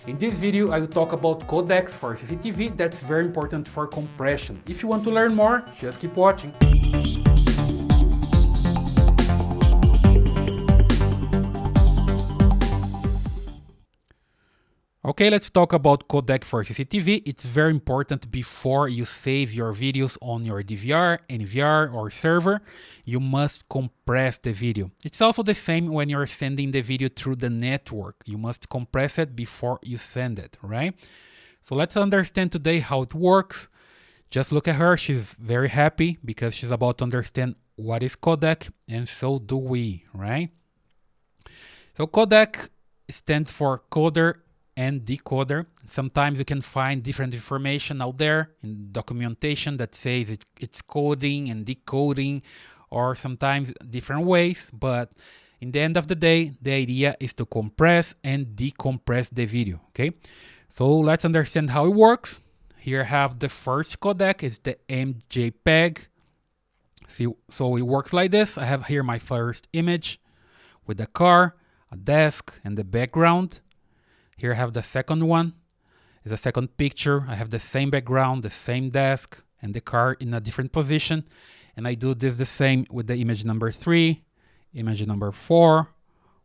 In this video, I will talk about codecs for CCTV that's very important for compression. If you want to learn more, just keep watching. Okay, let's talk about codec for CCTV. It's very important before you save your videos on your DVR, NVR, or server. You must compress the video. It's also the same when you're sending the video through the network. You must compress it before you send it, right? So let's understand today how it works. Just look at her. She's very happy because she's about to understand what is codec, and so do we, right? So codec stands for coder and decoder. Sometimes you can find different information out there in documentation that says it's coding and decoding, or sometimes different ways, but in the end of the day, the idea is to compress and decompress the video, okay? So let's understand how it works. Here I have the first codec, is the MJPEG. See, so it works like this. I have here my first image with the car, a desk, and the background. Here I have the second one. It's a second picture. I have the same background, the same desk, and the car in a different position. And I do this the same with the image number 3, image number 4,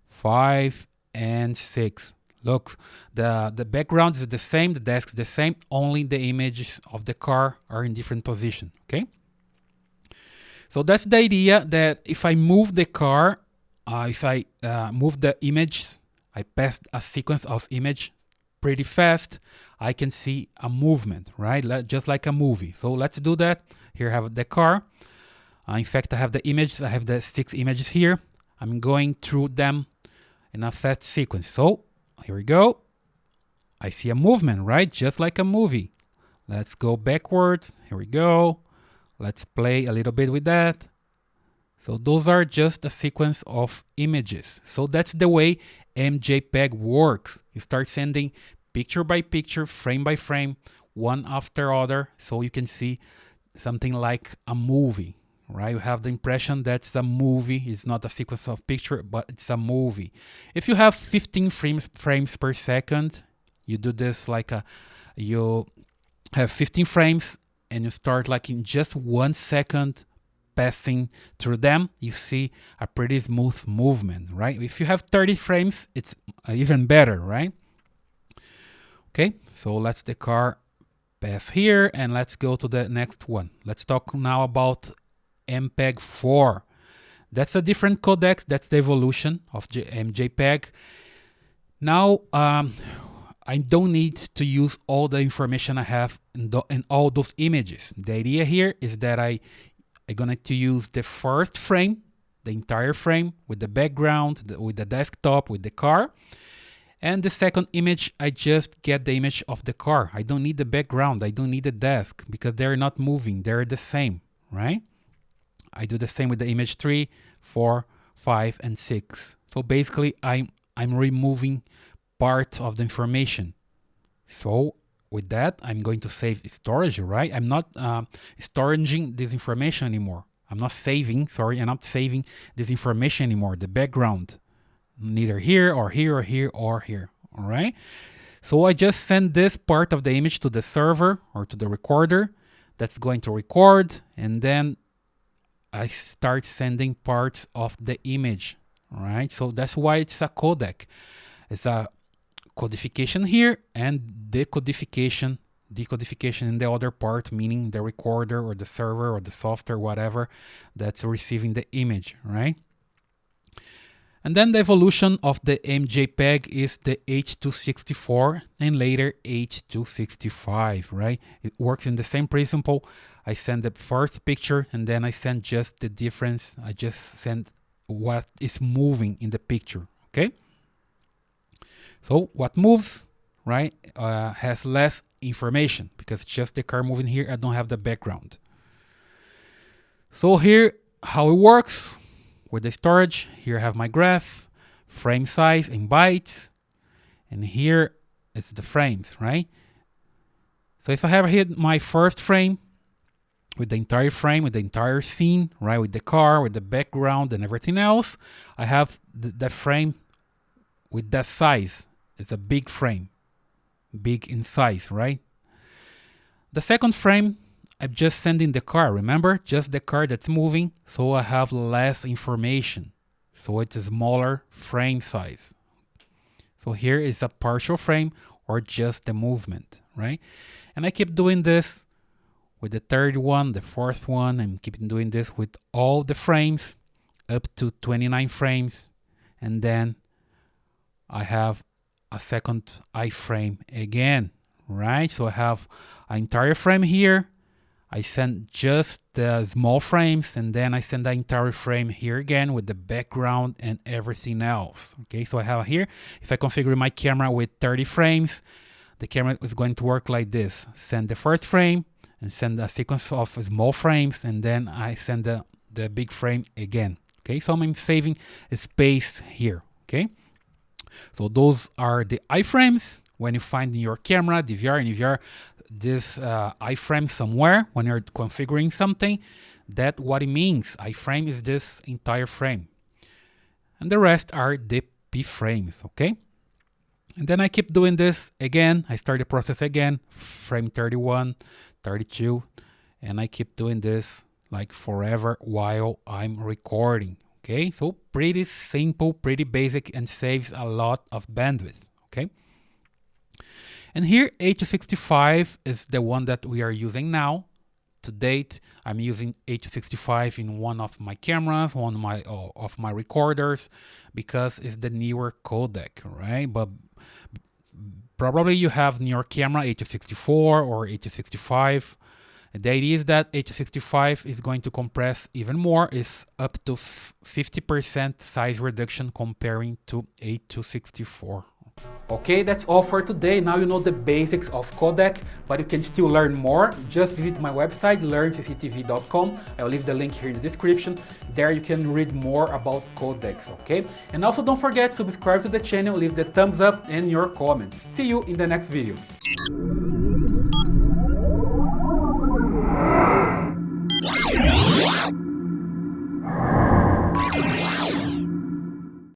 5, and 6. Look, the background is the same, the desk is the same, only the images of the car are in different position, okay? So that's the idea, that if I move the car, if I move the image, I pass a sequence of image pretty fast, I can see a movement, right? Just like a movie. So let's do that. Here I have the car. In fact, I have the images. I have the 6 images here. I'm going through them in a fast sequence. So here we go. I see a movement, right? Just like a movie. Let's go backwards. Here we go. Let's play a little bit with that. So those are just a sequence of images. So that's the way MJPEG works. You start sending picture by picture, frame by frame, one after other, so you can see something like a movie, right? You have the impression that's a movie. It's not a sequence of picture, but it's a movie. If you have 15 frames per second, you do this like you have 15 frames and you start like in just 1 second passing through them, you see a pretty smooth movement, right? If you have 30 frames, it's even better, right? Okay, so let's the car pass here and let's go to the next one. Let's talk now about MPEG-4. That's a different codec. That's the evolution of MJPEG. Now, I don't need to use all the information I have in all those images. The idea here is that I'm going to use the first frame, the entire frame with the background, with the desktop, with the car. And the second image, I just get the image of the car. I don't need the background. I don't need the desk because they're not moving. They're the same, right? I do the same with the image 3, 4, 5, and 6. So basically, I'm removing part of the information. So with that, I'm going to save storage, right? I'm not storing this information anymore. I'm not saving this information anymore, the background. Neither here or here or here or here, all right? So I just send this part of the image to the server or to the recorder that's going to record, and then I start sending parts of the image, all right? So that's why it's a codec. It's a codification here and decodification in the other part, meaning the recorder or the server or the software, whatever, that's receiving the image, right? And then the evolution of the MJPEG is the H.264 and later H.265, right? It works in the same principle. I send the first picture and then I send just the difference. I just send what is moving in the picture, okay? So what moves, right, has less information because it's just the car moving here. I don't have the background. So here, how it works with the storage. Here I have my graph, frame size in bytes, and here it's the frames, right? So if I have hit my first frame with the entire scene, right, with the car, with the background and everything else, I have the frame with that size. It's a big frame, big in size, right? The second frame, I'm just sending the car, remember? Just the car that's moving, so I have less information. So it's a smaller frame size. So here is a partial frame or just the movement, right? And I keep doing this with the third one, the fourth one, and keep doing this with all the frames up to 29 frames. And then I have a second iframe again, right? So I have an entire frame here. I send just the small frames, and then I send the entire frame here again with the background and everything else. Okay, so I have here, if I configure my camera with 30 frames, the camera is going to work like this. Send the first frame and send a sequence of small frames, and then I send the big frame again. Okay, so I'm saving space here. Okay, so those are the iframes. When you find in your camera, DVR, and DVR, this iframe somewhere when you're configuring something, that what it means. Iframe is this entire frame, and the rest are the P frames. Okay, and then I keep doing this again. I start the process again, frame 31, 32, and I keep doing this like forever while I'm recording. Okay, so pretty simple, pretty basic, and saves a lot of bandwidth. Okay. And here, H265 is the one that we are using now. To date, I'm using H265 in one of my cameras, one of my recorders, because it's the newer codec, right? But probably you have in your camera H264 or H265. The idea is that H265 is going to compress even more, is up to 50% size reduction comparing to H264. Okay, that's all for today. Now you know the basics of Codec, but you can still learn more. Just visit my website, learncctv.com. I'll leave the link here in the description. There you can read more about Codecs, okay? And also don't forget to subscribe to the channel, leave the thumbs up and your comments. See you in the next video.